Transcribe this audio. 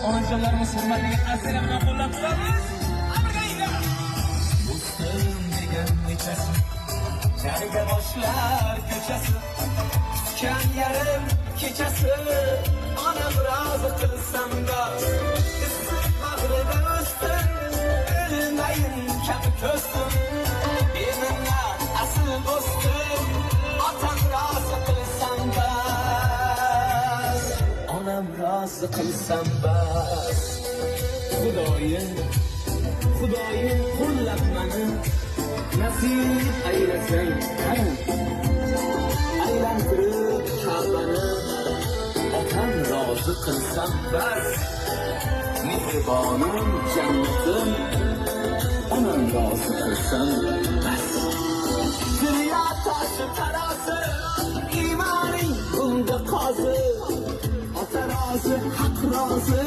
onajonlarimiz hurmatiga assalomni qo'llab turamiz. Do'stim degan nechasi, jangga boshlar ko'chasi, tutgan yarim kechasi, onam rozi qilsam-da, issiq bag'rida o'sdim, ilmayin kabi ko'zdim, beminnat asl do'stim, otam rozi qilsam bas, onam rozi qilsam bas. Xudoyim qo'llab mani, nasib aylasang aylantirib Ka'bani, otam rozi qilsam bas, mehribonim jannatim, onam rozi qilsam bas. Dunyo toshi tarozi, iymoning bunda qozi, ota rozi, haq rozi.